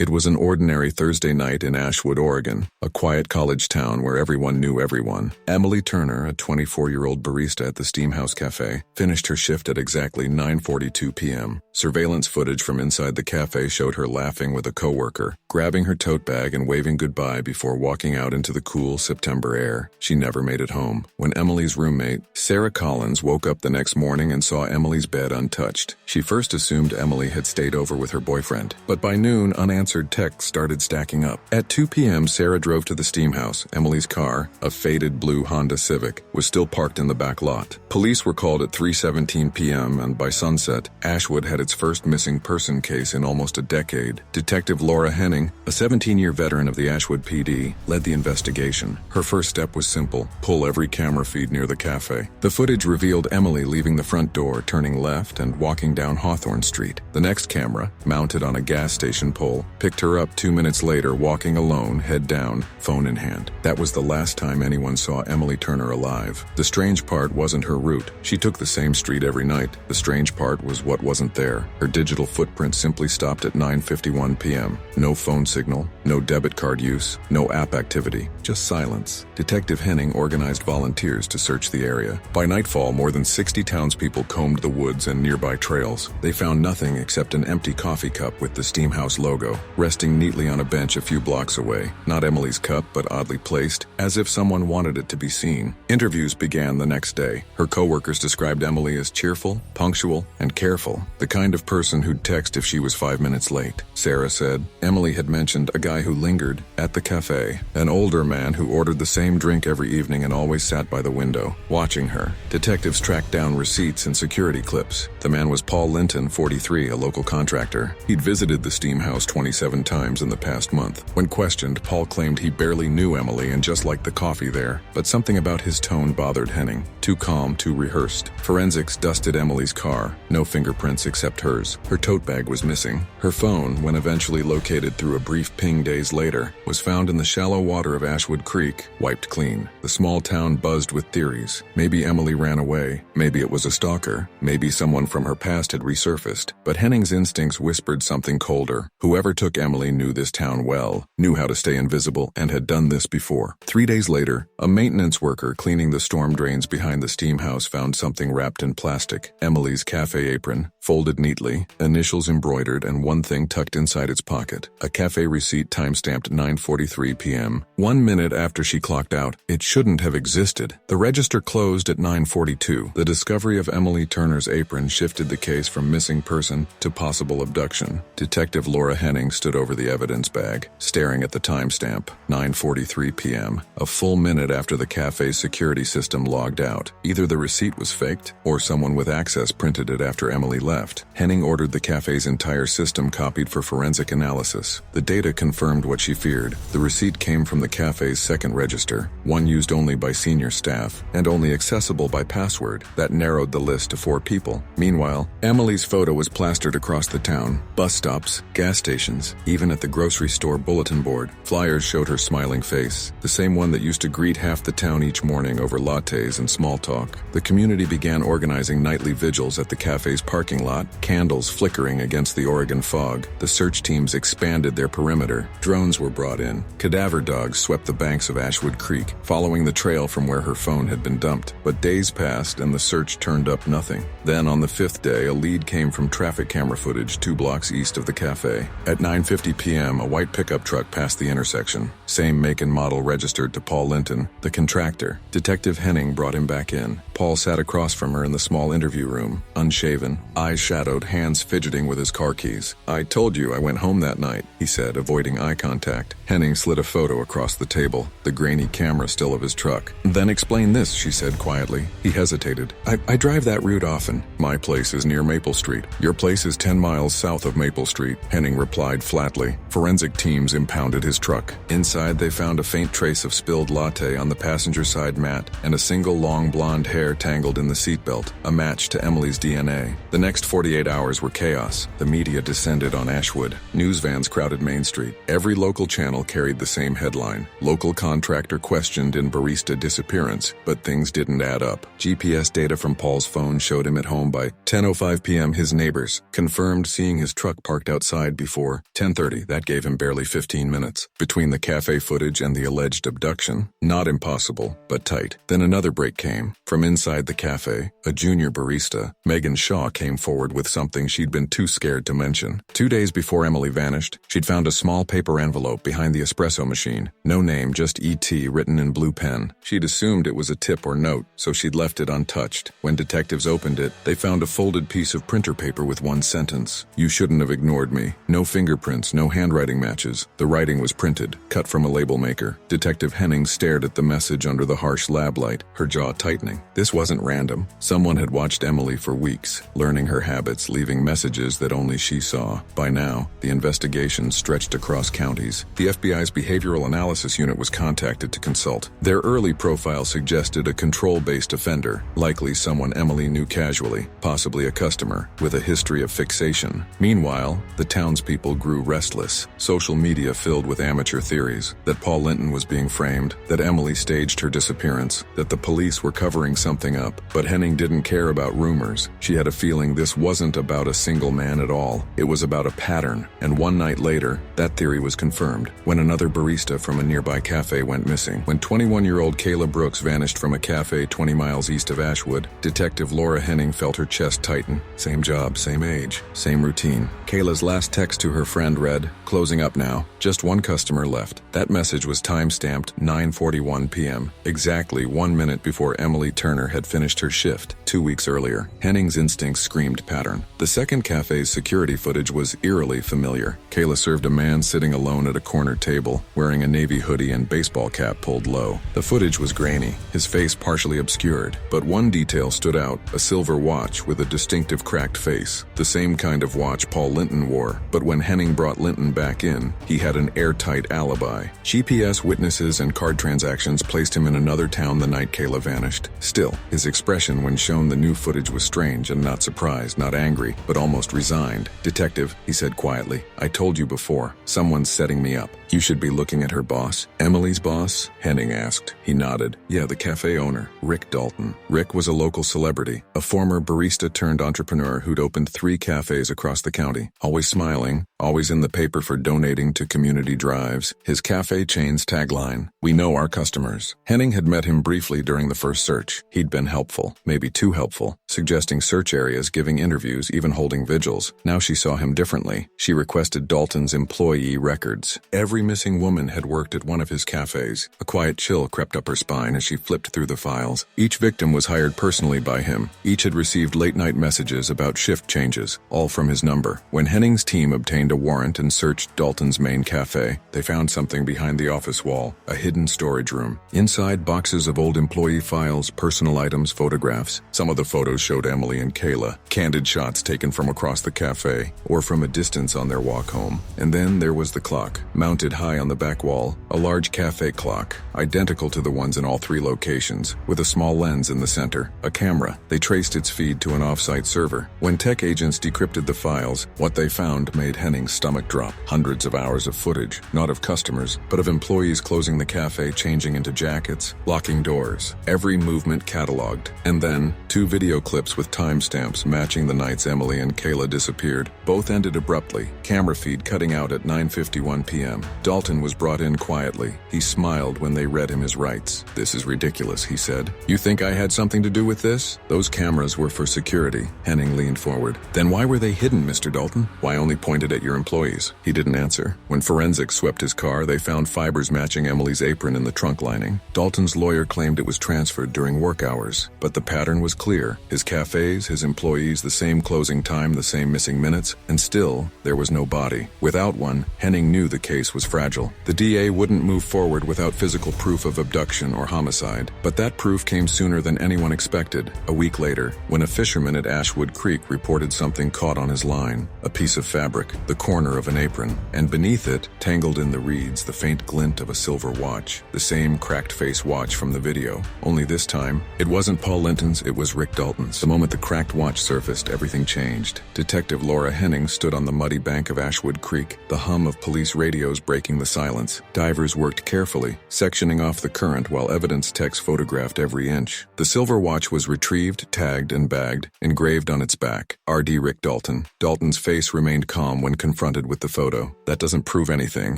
It was an ordinary Thursday night in Ashwood, Oregon, a quiet college town where everyone knew everyone. Emily Turner, a 24-year-old barista at the Steamhouse Cafe, finished her shift at exactly 9:42 p.m. Surveillance footage from inside the cafe showed her laughing with a coworker, grabbing her tote bag and waving goodbye before walking out into the cool September air. She never made it home. When Emily's roommate, Sarah Collins, woke up the next morning and saw Emily's bed untouched, she first assumed Emily had stayed over with her boyfriend. But by noon, unanswered texts started stacking up. At 2 p.m., Sarah drove to the Steamhouse. Emily's car, a faded blue Honda Civic, was still parked in the back lot. Police were called at 3:17 p.m., and by sunset, Ashwood had its first missing person case in almost a decade. Detective Laura Henning, a 17-year veteran of the Ashwood PD, led the investigation. Her first step was simple: pull every camera feed near the cafe. The footage revealed Emily leaving the front door, turning left, and walking down Hawthorne Street. The next camera, mounted on a gas station pole, picked her up 2 minutes later, walking alone, head down, phone in hand. That was the last time anyone saw Emily Turner alive. The strange part wasn't her route. She took the same street every night. The strange part was what wasn't there. Her digital footprint simply stopped at 9:51 p.m. No phone signal, no debit card use, no app activity, just silence. Detective Henning organized volunteers to search the area. By nightfall, more than 60 townspeople combed the woods and nearby trails. They found nothing except an empty coffee cup with the Steamhouse logo, resting neatly on a bench a few blocks away. Not Emily's cup, but oddly placed, as if someone wanted it to be seen. Interviews began the next day. Her coworkers described Emily as cheerful, punctual, and careful, the kind of person who'd text if she was 5 minutes late. Sarah said Emily had mentioned a guy who lingered at the cafe, an older man who ordered the same drink every evening and always sat by the window, watching her. Detectives tracked down receipts and security clips. The man was Paul Linton, 43, a local contractor. He'd visited the Steamhouse 27 times in the past month. When questioned, Paul claimed he barely knew Emily and just liked the coffee there, but something about his tone bothered Henning. Too calm, too rehearsed. Forensics dusted Emily's car. No fingerprints except hers. Her tote bag was missing. Her phone, when eventually located through a brief ping days later, was found in the shallow water of Ashwood Creek, wiped clean. The small town buzzed with theories. Maybe Emily ran away. Maybe it was a stalker. Maybe someone from her past had resurfaced. But Henning's instincts whispered something colder. Whoever took Emily knew this town well, knew how to stay invisible, and had done this before. 3 days later, a maintenance worker cleaning the storm drains behind the Steamhouse found something wrapped in plastic. Emily's cafe apron, folded neatly, initials embroidered, and one thing tucked inside its pocket. A cafe receipt timestamped 9:43 p.m. 1 minute after she clocked out. It shouldn't have existed. The register closed at 9:42. The discovery of Emily Turner's apron shifted the case from missing person to possible abduction. Detective Laura Henning stood over the evidence bag, staring at the timestamp, 9:43 p.m., a full minute after the cafe's security system logged out. Either the receipt was faked, or someone with access printed it after Emily left. Henning ordered the cafe's entire system copied for forensic analysis. The data confirmed what she feared. The receipt came from the cafe's second register, one used only by senior staff, and only accessible by password. That narrowed the list to 4 people. Meanwhile, Emily's photo was plastered across the town. Bus stops, gas stations, even at the grocery store bulletin board. Flyers showed her smiling face, the same one that used to greet half the town each morning over lattes and small talk. The community began organizing nightly vigils at the cafe's parking lot, candles flickering against the Oregon fog. The search teams expanded their perimeter. Drones were brought in. Cadaver dogs swept the banks of Ashwood Creek, following the trail from where her phone had been dumped. But days passed and the search turned up nothing. Then on the 5th day, a lead came from traffic camera footage 2 blocks east of the cafe. At 9:50 p.m., a white pickup truck passed the intersection. Same make and model registered to Paul Linton, the contractor. Detective Henning brought him back in. Paul sat across from her in the small interview room, unshaven, eyes shadowed, hands fidgeting with his car keys. "I told you I went home that night," he said, avoiding eye contact. Henning slid a photo across the table, the grainy camera still of his truck. "Then explain this," she said quietly. He hesitated. I drive that route often. My place is near Maple Street. Your place is 10 miles south of Maple Street," Henning replied flatly. Forensic teams impounded his truck. Inside, they found a faint trace of spilled latte on the passenger side mat and a single long blonde hair tangled in the seatbelt, a match to Emily's DNA. The next 48 hours were chaos. The media descended on Ashwood. News vans crowded Main Street. Every local channel carried the same headline: local contractor questioned in Barista disappearance, but things didn't add up. GPS data from Paul's phone showed him at home by 10:05 p.m. His neighbors confirmed seeing his truck parked outside before 10:30. That gave him barely 15 minutes. Between the cafe footage and the alleged abduction, not impossible, but tight. Then another break came. From inside the cafe, a junior barista, Megan Shaw, came forward with something she'd been too scared to mention. 2 days before Emily vanished, she'd found a small paper envelope behind the espresso machine. No name, just ET written in blue pen. She'd assumed it was a tip or note, so she'd left it untouched. When detectives opened it, they found a folded piece of printer paper with one sentence. "You shouldn't have ignored me." No fingerprints, no handwriting matches. The writing was printed, cut from a label maker. Detective Henning stared at the message under the harsh lab light, her jaw tightening. This wasn't random. Someone had watched Emily for weeks, learning her habits, leaving messages that only she saw. By now, the investigation stretched across counties. The FBI's Behavioral Analysis Unit was contacted to consult. Their early profile suggested a control-based offender, likely someone Emily knew casually, possibly a customer, with a history of fixation. Meanwhile, the townspeople grew restless. Social media filled with amateur theories that Paul Linton was being framed, that Emily staged her disappearance, that the police were covering something up. But Henning didn't care about rumors. She had a feeling this wasn't about a single man at all. It was about a pattern. And one night later, that theory was confirmed when another barista from a nearby cafe went missing. When 21-year-old Kayla Brooks vanished from a cafe 20 miles east of Ashwood, Detective Laura Henning felt her chest tighten. Same job, same age, same routine. Kayla's last text to her friend read, "Closing up now. Just one customer left." That message was time-stamped 9:41 p.m., exactly 1 minute before Emily Turner had finished her shift 2 weeks earlier. Henning's instincts screamed pattern. The second cafe's security footage was eerily familiar. Kayla served a man sitting alone at a corner table, wearing a navy hoodie and baseball cap pulled low. The footage was grainy, his face partially obscured, but one detail stood out, a silver watch with a distinctive cracked face, the same kind of watch Paul Linton wore. But when Henning brought Linton back in, he had an airtight alibi. GPS witnesses and card transactions placed him in another town the night Kayla vanished. Still, his expression when shown the new footage was strange and not surprised, not angry, but almost resigned. "Detective," he said quietly, "I told you before, someone's setting me up. You should be looking at her boss." "Emily's boss?" Henning asked. He nodded. "Yeah, the cafe owner, Rick Dalton." Rick was a local celebrity, a former barista-turned-entrepreneur who'd opened 3 cafes across the county, always smiling, always in the paper for donating to community drives. His cafe chain's tagline, "We know our customers." Henning had met him briefly during the first search. He'd been helpful, maybe too helpful, suggesting search areas, giving interviews, even holding vigils. Now she saw him differently. She requested Dalton's employee records. Every missing woman had worked at one of his cafes. A quiet chill crept up her spine as she flipped through the files. Each victim was hired personally by him. Each had received late-night messages about shift changes, all from his number. When Henning's team obtained a warrant and searched Dalton's main cafe, they found something behind the office wall, a hidden storage room. Inside, boxes of old employee files, personal items, photographs. Some of the photos showed Emily and Kayla, candid shots taken from across the cafe or from a distance on their walk home. And then there was the clock, mounted high on the back wall, a large cafe clock, identical to the ones in all 3 locations, with a small lens in the center, a camera. They traced its feed to an off-site server. When tech agents decrypted the files, what they found made Henning's stomach drop. Hundreds of hours of footage, not of customers, but of employees closing the cafe, changing into jackets, locking doors. Every movement cataloged. And then, 2 video clips with timestamps matching the nights Emily and Kayla disappeared. Both ended abruptly, camera feed cutting out at 9:51 p.m. Dalton was brought in quietly. He smiled when they read him his rights. "This is ridiculous," he said. "You think I had something to do with this?" "Those cameras were for security." Henning leaned forward. "Then why were they hidden, Mr. Dalton? Why only pointed at your employees?" He didn't answer. When forensics swept his car, they found fibers matching Emily's apron in the trunk lining. Dalton's lawyer claimed it was transferred during work hours, but the pattern was clear. His cafes, his employees, the same closing time, the same missing minutes, and still, there was no body. Without one, Henning knew the case was fragile. The DA wouldn't move forward without physical proof of abduction or homicide, but that proof came sooner than anyone expected. A week later, when a fisherman at Ashwood Creek reported something caught on his line, a piece of fabric, the corner of an apron, and beneath it, tangled in the reeds, the faint glint of a silver watch, the same cracked face watch from the video. Only this time, it wasn't Paul Linton's, it was Rick Dalton's. The moment the cracked watch surfaced, everything changed. Detective Laura Henning stood on the muddy bank of Ashwood Creek, the hum of police radios breaking the silence. Divers worked carefully, sectioning off the current while evidence techs photographed every inch. The silver watch was retrieved, tagged, and bagged, inside, engraved on its back. R.D. Rick Dalton. Dalton's face remained calm when confronted with the photo. "That doesn't prove anything,"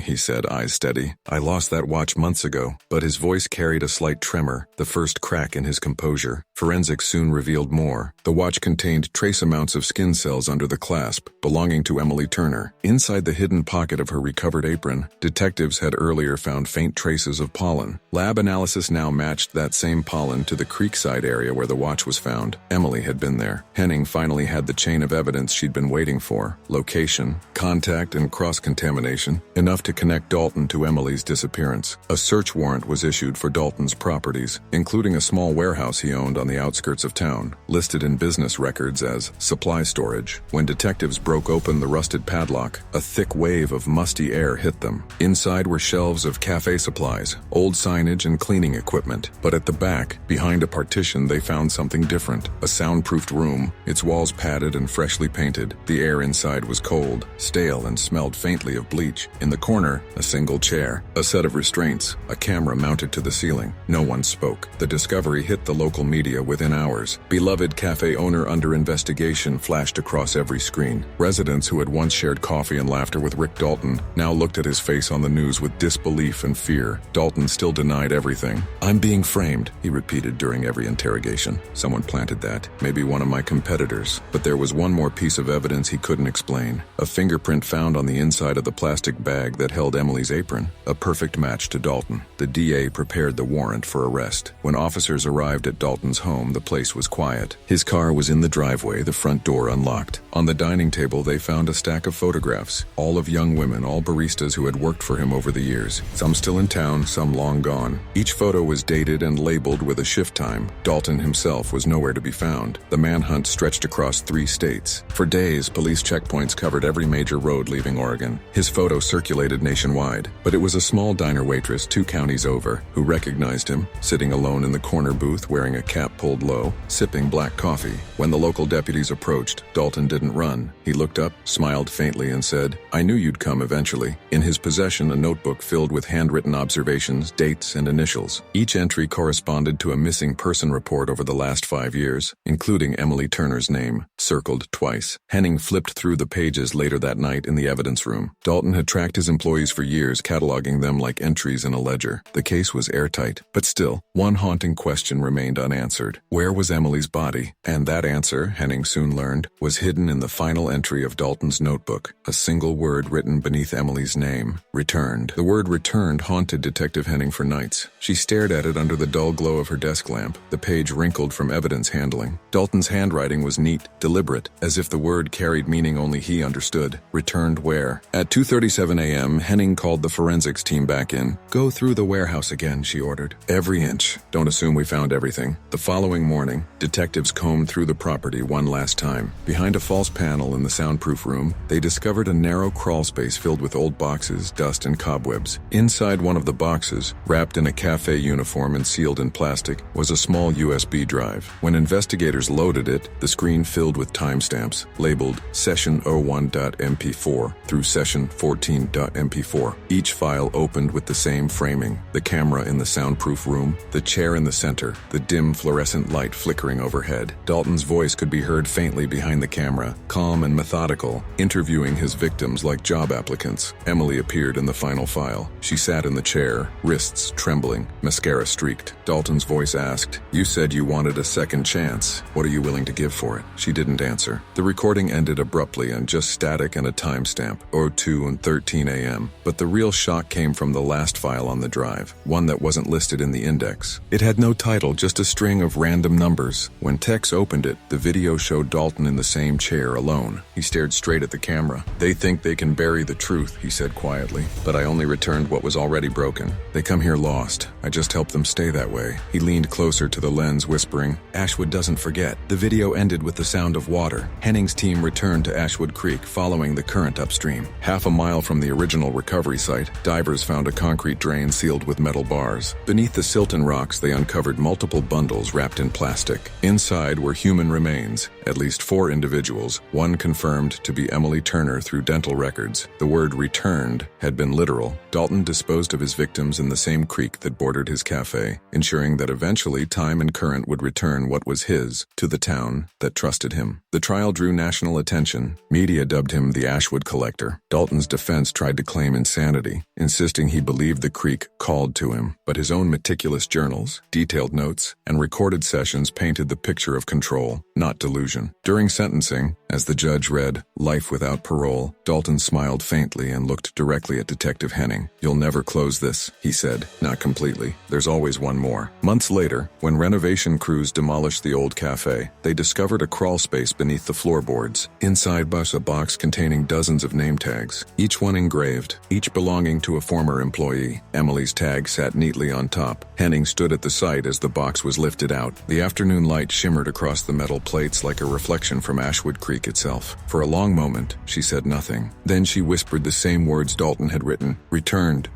he said, eyes steady. "I lost that watch months ago." But his voice carried a slight tremor, the first crack in his composure. Forensics soon revealed more. The watch contained trace amounts of skin cells under the clasp, belonging to Emily Turner. Inside the hidden pocket of her recovered apron, detectives had earlier found faint traces of pollen. Lab analysis now matched that same pollen to the creekside area where the watch was found. Emily had been there. Henning finally had the chain of evidence she'd been waiting for: location, contact, and cross-contamination, enough to connect Dalton to Emily's disappearance. A search warrant was issued for Dalton's properties, including a small warehouse he owned on the outskirts of town, listed in business records as supply storage. When detectives broke open the rusted padlock, a thick wave of musty air hit them. Inside were shelves of café supplies, old signage, and cleaning equipment. But at the back, behind a partition, they found something different. A soundproofed room, its walls padded and freshly painted. The air inside was cold, stale, and smelled faintly of bleach. In the corner, a single chair, a set of restraints, a camera mounted to the ceiling. No one spoke. The discovery hit the local media within hours. "Beloved cafe owner under investigation" flashed across every screen. Residents who had once shared coffee and laughter with Rick Dalton now looked at his face on the news with disbelief and fear. Dalton still denied everything. "I'm being framed," he repeated during every interrogation. "Someone planted that. Maybe one of my competitors." But there was one more piece of evidence he couldn't explain. A fingerprint found on the inside of the plastic bag that held Emily's apron. A perfect match to Dalton. The DA prepared the warrant for arrest. When officers arrived at Dalton's home, the place was quiet. His car was in the driveway, the front door unlocked. On the dining table, they found a stack of photographs, all of young women, all baristas who had worked for him over the years. Some still in town, some long gone. Each photo was dated and labeled with a shift time. Dalton himself was nowhere to be found. The manhunt stretched across 3 states. For days, police checkpoints covered every major road leaving Oregon. His photo circulated nationwide. But it was a small diner waitress 2 counties over who recognized him, sitting alone in the corner booth wearing a cap pulled low, sipping black coffee. When the local deputies approached, Dalton didn't run. He looked up, smiled faintly, and said, "I knew you'd come eventually." In his possession, a notebook filled with handwritten observations, dates, and initials. Each entry corresponded to a missing person report over the last 5 years, including Emily Turner's name, circled twice. Henning flipped through the pages later that night in the evidence room. Dalton had tracked his employees for years, cataloging them like entries in a ledger. The case was airtight, but still, one haunting question remained unanswered. Where was Emily's body? And that answer, Henning soon learned, was hidden in the final entry of Dalton's notebook, a single word written beneath Emily's name: returned. The word returned haunted Detective Henning for nights. She stared at it under the dull glow of her desk lamp, the page wrinkled from evidence handling. Dalton's handwriting was neat, deliberate, as if the word carried meaning only he understood. Returned where? At 2:37 a.m., Henning called the forensics team back in. "Go through the warehouse again," she ordered. "Every inch. Don't assume we found everything." The following morning, detectives combed through the property one last time. Behind a false panel in the soundproof room, they discovered a narrow crawl space filled with old boxes, dust, and cobwebs. Inside one of the boxes, wrapped in a cafe uniform and sealed in plastic, was a small USB drive. When investigators loaded it, the screen filled with timestamps, labeled Session 01.mp4 through Session 14.mp4. Each file opened with the same framing: the camera in the soundproof room, the chair in the center, the dim fluorescent light flickering overhead. Dalton's voice could be heard faintly behind the camera, calm and methodical, interviewing his victims like job applicants. Emily appeared in the final file. She sat in the chair, wrists trembling, mascara streaked. Dalton's voice asked, "You said you wanted a second chance. What are you willing to give for it?" She didn't answer. The recording ended abruptly on just static and a timestamp, 02:13 a.m. But the real shock came from the last file on the drive, one that wasn't listed in the index. It had no title, just a string of random numbers. When Tex opened it, the video showed Dalton in the same chair alone. He stared straight at the camera. "They think they can bury the truth," he said quietly, "but I only returned what was already broken. They come here lost. I just helped them stay that way." He leaned closer to the lens, whispering, "Ashwood doesn't forget." The video ended with the sound of water. Henning's team returned to Ashwood Creek, following the current upstream. Half a mile from the original recovery site, divers found a concrete drain sealed with metal bars. Beneath the silt and rocks, they uncovered multiple bundles wrapped in plastic. Inside were human remains, at least 4 individuals, one confirmed to be Emily Turner through dental records. The word returned had been literal. Dalton disposed of his victims in the same creek that bordered his cafe, ensuring that eventually time and current would return what was his to the the town that trusted him. The trial drew national attention. Media dubbed him the Ashwood Collector. Dalton's defense tried to claim insanity, insisting he believed the creek called to him, but his own meticulous journals, detailed notes, and recorded sessions painted the picture of control, not delusion. During sentencing, as the judge read, "Life without parole," Dalton smiled faintly and looked directly at Detective Henning. "You'll never close this," he said. "Not completely. There's always one more." Months later, when renovation crews demolished the old café, they discovered a crawl space beneath the floorboards. Inside was a box containing dozens of name tags, each one engraved, each belonging to a former employee. Emily's tag sat neatly on top. Henning stood at the site as the box was lifted out. The afternoon light shimmered across the metal plates like a reflection from Ashwood Creek itself. For a long moment, she said nothing. Then she whispered the same words Dalton had written, "Returned."